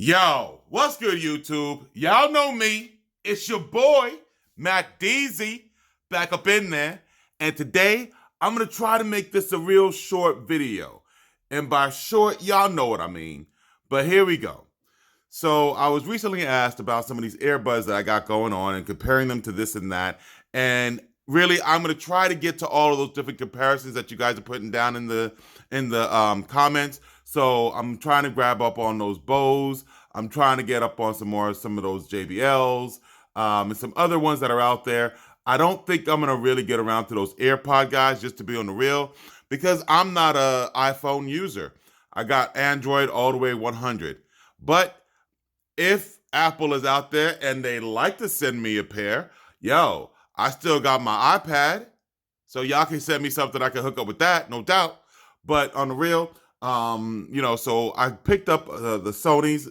Yo, what's good, YouTube? Y'all know me. It's your boy, Mac Deezy, back up in there. And today, I'm going to try to make this a real short video. And by short, y'all know what I mean. But here we go. So I was recently asked about some of these earbuds that I got going on and comparing them to this and that. And really, I'm going to try to get to all of those different comparisons that you guys are putting down in the comments. So I'm trying to grab up on those Bose. I'm trying to get up on some of those JBLs and some other ones that are out there. I don't think I'm going to really get around to those AirPod guys, just to be on the real, because I'm not an iPhone user. I got Android all the way 100. But if Apple is out there and they like to send me a pair, yo, I still got my iPad, so y'all can send me something I can hook up with that, no doubt. But on the real, so I picked up the Sony's.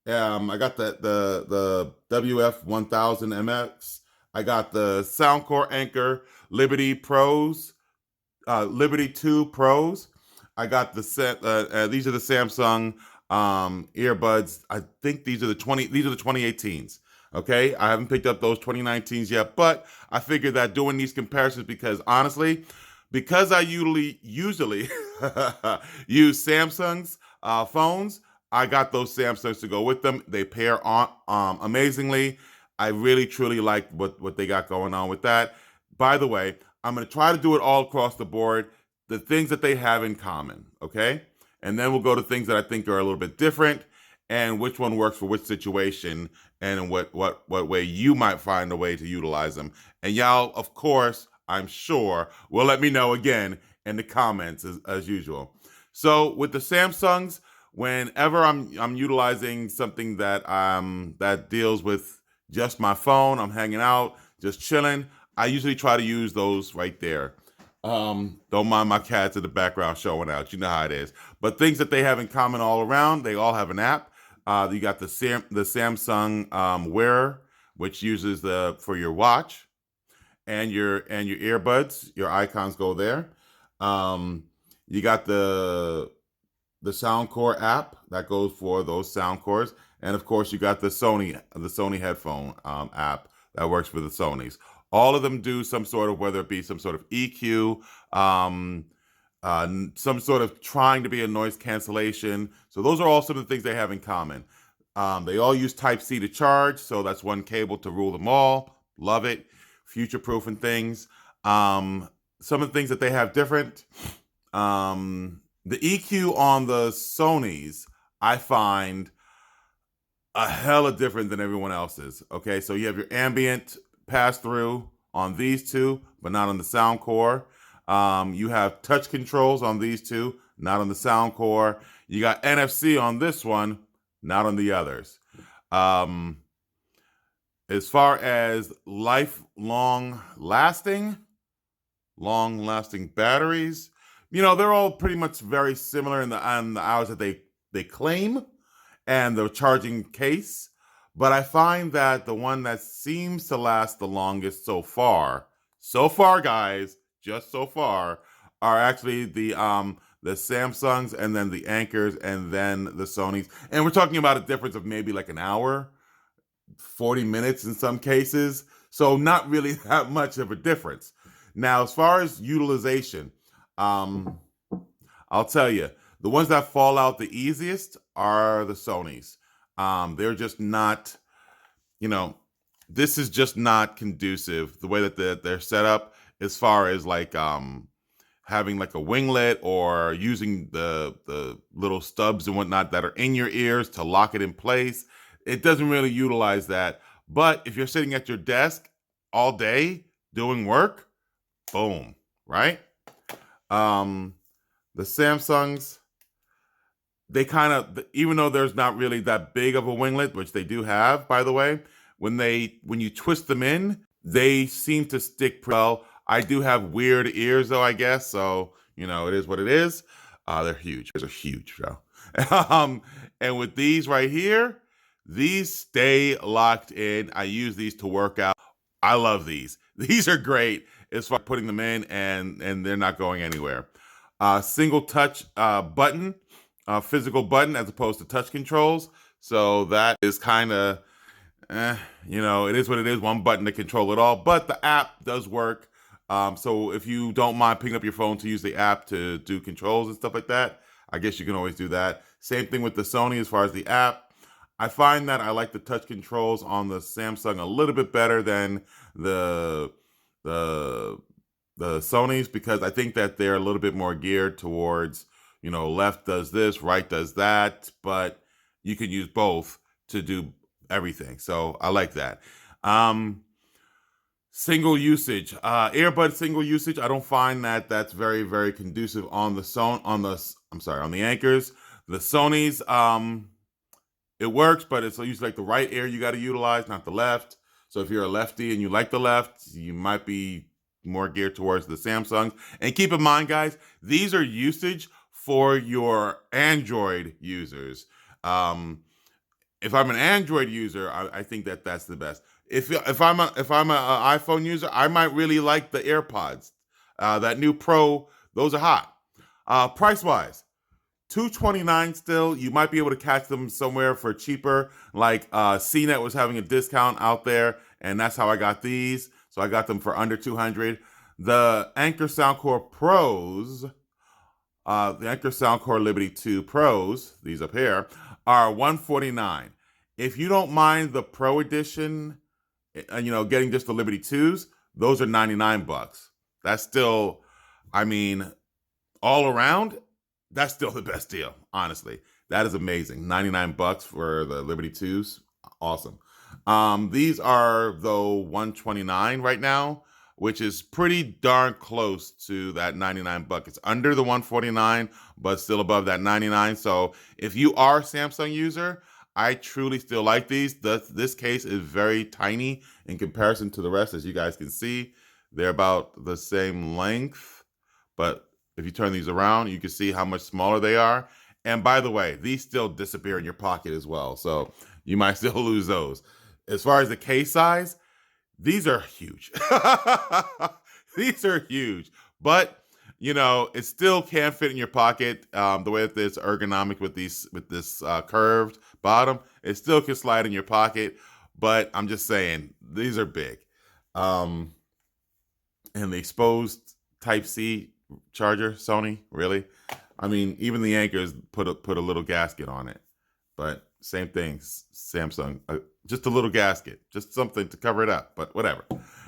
I got the WF-1000xm3. I got the Soundcore Anker Liberty Pros, Liberty 2 Pros. I got these are the Samsung earbuds. I think these are the 2018s. Okay, I haven't picked up those 2019s yet, but I figured that doing these comparisons, because honestly, because I usually use Samsung's phones, I got those Samsungs to go with them. They pair on amazingly. I really truly like what they got going on with that. By the way, I'm going to try to do it all across the board, the things that they have in common, okay? And then we'll go to things that I think are a little bit different and which one works for which situation and in what way you might find a way to utilize them. And y'all, of course, I'm sure, will let me know again in the comments as usual. So with the Samsungs, whenever I'm utilizing something that that deals with just my phone, I'm hanging out, just chilling, I usually try to use those right there. Don't mind my cats in the background showing out. You know how it is. But things that they have in common all around, they all have an app. You got the Samsung Wear, which uses for your watch and your earbuds. Your icons go there. You got the Soundcore app that goes for those Soundcores, and of course you got the Sony headphone app that works for the Sonys. All of them do some sort of, whether it be some sort of EQ, some sort of trying to be a noise cancellation. So those are all some of the things they have in common. They all use Type-C to charge, so that's one cable to rule them all. Love it. Future-proofing things. Some of the things that they have different. The EQ on the Sonys, I find a hella different than everyone else's. Okay, so you have your ambient pass-through on these two, but not on the Soundcore. You have touch controls on these two, not on the Soundcore. You got NFC on this one, not on the others. As far as long lasting batteries, they're all pretty much very similar on the hours that they claim and the charging case. But I find that the one that seems to last the longest so far, guys, just so far, are actually the Samsungs, and then the Ankers, and then the Sonys. And we're talking about a difference of maybe like an hour, 40 minutes in some cases. So not really that much of a difference. Now, as far as utilization, I'll tell you, the ones that fall out the easiest are the Sonys. They're just not, this is just not conducive, the way that they're set up, as far as like having like a winglet or using the little stubs and whatnot that are in your ears to lock it in place. It doesn't really utilize that. But if you're sitting at your desk all day doing work, boom, right? The Samsungs, they kind of, even though there's not really that big of a winglet, which they do have, by the way, when you twist them in, they seem to stick pretty well. I do have weird ears though, I guess. So, it is what it is. They're huge. They're huge, bro. And with these right here, these stay locked in. I use these to work out. I love these. These are great as far as putting them in, and they're not going anywhere. Single touch button, physical button as opposed to touch controls. So that is kind of, it is what it is. One button to control it all, but the app does work. So if you don't mind picking up your phone to use the app to do controls and stuff like that, I guess you can always do that. Same thing with the Sony as far as the app. I find that I like the touch controls on the Samsung a little bit better than the the the Sonys, because I think that they're a little bit more geared towards, left does this, right does that, but you can use both to do everything. So I like that. Um, Single usage, earbud single usage. I don't find that that's very, very conducive on the on the Anchors. The Sonys, it works, but it's usually like the right ear you got to utilize, not the left. So if you're a lefty and you like the left, you might be more geared towards the Samsungs. And keep in mind, guys, these are usage for your Android users. If I'm an Android user, I think that that's the best. If I'm an iPhone user, I might really like the AirPods. That new Pro, those are hot. Price wise, $229 still. You might be able to catch them somewhere for cheaper. Like CNET was having a discount out there, and that's how I got these. So I got them for under 200. The Anker Soundcore Pros, the Anker Soundcore Liberty 2 Pros, these up here, are $149. If you don't mind the Pro Edition, getting just the Liberty 2s, those are $99. That's still, I mean, all around, that's still the best deal, honestly. That is amazing. $99 for the Liberty 2s. Awesome. These are, though, $129 right now, which is pretty darn close to that $99. It's under the $149, but still above that $99. So if you are a Samsung user, I truly still like these. This case is very tiny in comparison to the rest. As you guys can see, they're about the same length, but if you turn these around, you can see how much smaller they are. And by the way, these still disappear in your pocket as well, so you might still lose those. As far as the case size, these are huge. These are huge, but it still can fit in your pocket. The way that it's ergonomic with this curved bottom, it still can slide in your pocket. But I'm just saying, these are big. And the exposed Type C charger, Sony, really? I mean, even the Anchors put a little gasket on it, but same thing, Samsung, just a little gasket, just something to cover it up, but whatever.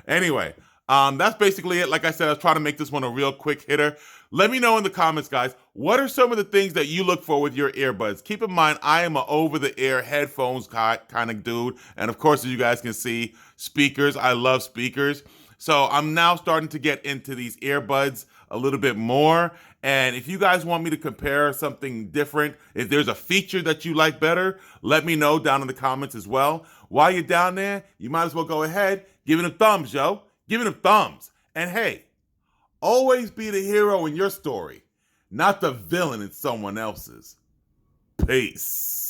Anyway, that's basically it. Like I said, I was trying to make this one a real quick hitter. Let me know in the comments, guys, what are some of the things that you look for with your earbuds? Keep in mind, I am an over-the-air headphones kind of dude, and of course, as you guys can see, speakers. I love speakers. So I'm now starting to get into these earbuds a little bit more. And if you guys want me to compare something different, if there's a feature that you like better, let me know down in the comments as well. While you're down there, you might as well go ahead, give it a thumbs, yo. Give it a thumbs. And hey, always be the hero in your story, not the villain in someone else's. Peace.